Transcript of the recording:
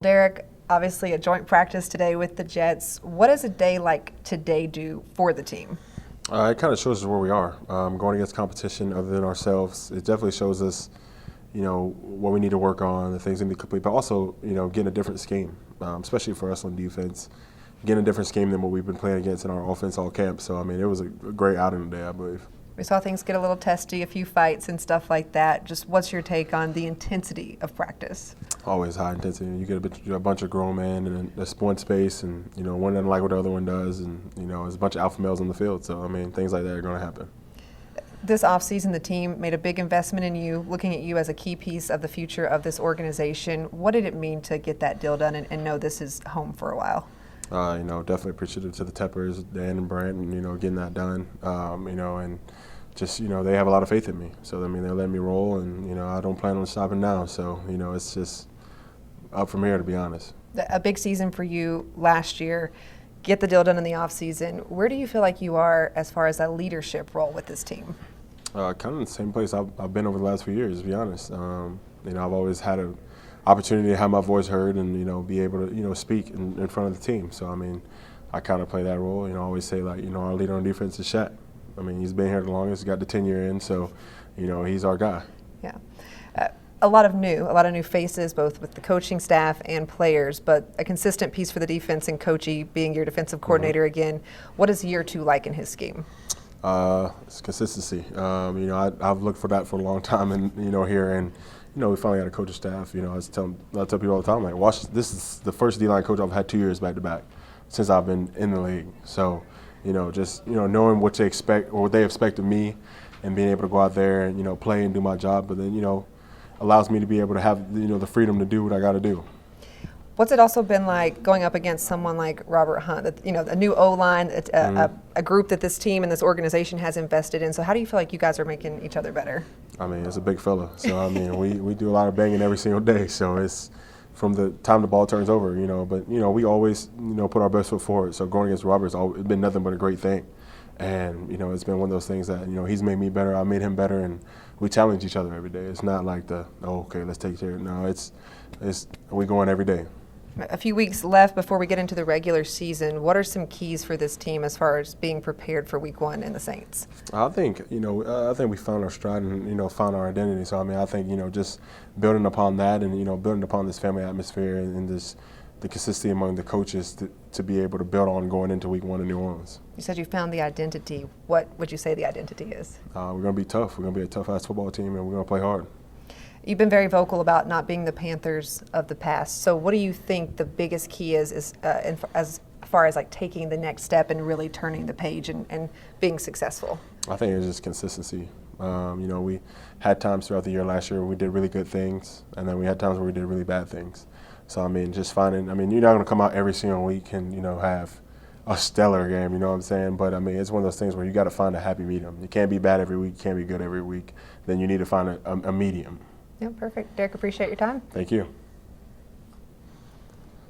Derrick, obviously a joint practice today with the Jets. What does a day like today do for the team? It kind of shows us where we are. Going against competition other than ourselves, it definitely shows us, what we need to work on, the things that need to complete, but also, getting a different scheme, especially for us on defense, getting a different scheme than what we've been playing against in our offense all camp. So, it was a great outing today, I believe. We saw things get a little testy, a few fights and stuff like that. Just what's your take on the intensity of practice? Always high intensity. You get a bunch of grown men in a one space, and one doesn't like what the other one does, and there's a bunch of alpha males on the field. So things like that are going to happen. This offseason, the team made a big investment in you, looking at you as a key piece of the future of this organization. What did it mean to get that deal done and know this is home for a while? Definitely appreciative to the Teppers, Dan and Brant, and getting that done. And just they have a lot of faith in me. So they're letting me roll, and I don't plan on stopping now. So it's just up from here, to be honest. A big season for you last year. Get the deal done in the offseason. Where do you feel like you are as far as that leadership role with this team? Kind of in the same place I've been over the last few years, to be honest. I've always had an opportunity to have my voice heard and be able to speak in front of the team. So I kind of play that role. I always say our leader on defense is Shaq. He's been here the longest. He's got the 10-year in, so he's our guy. Yeah. A lot of new faces, both with the coaching staff and players, but a consistent piece for the defense and Coachy being your defensive coordinator again. What is year 2 like in his scheme? It's consistency. I've looked for that for a long time, and here, and we finally got a coaching staff. I tell people all the time, like, watch, this is the first D-line coach I've had 2 years back to back since I've been in the league. So, just knowing what to expect or what they expect of me, and being able to go out there and play and do my job, but then allows me to be able to have the freedom to do what I got to do. What's it also been like going up against someone like Robert Hunt, a new O-line, a group that this team and this organization has invested in? So how do you feel like you guys are making each other better? It's a big fella. So, we do a lot of banging every single day. So it's from the time the ball turns over, But, we always, put our best foot forward. So going against Robert it's been nothing but a great thing. And, it's been one of those things that, he's made me better, I made him better, and we challenge each other every day. It's not like okay, let's take care. No, it's we going every day. A few weeks left before we get into the regular season. What are some keys for this team as far as being prepared for Week 1 in the Saints? I think I think we found our stride and found our identity. So I think just building upon that and building upon this family atmosphere and the consistency among the coaches to be able to build on going into Week 1 in New Orleans. You said you found the identity. What would you say the identity is? We're going to be tough. We're going to be a tough-ass football team, and we're going to play hard. You've been very vocal about not being the Panthers of the past. So what do you think the biggest key is as far as like taking the next step and really turning the page and being successful? I think it's just consistency. We had times throughout the year last year where we did really good things, and then we had times where we did really bad things. So, just finding, you're not going to come out every single week and, have a stellar game, you know what I'm saying? But, it's one of those things where you got to find a happy medium. You can't be bad every week, you can't be good every week. Then you need to find a medium. Yeah, perfect. Derrick, appreciate your time. Thank you.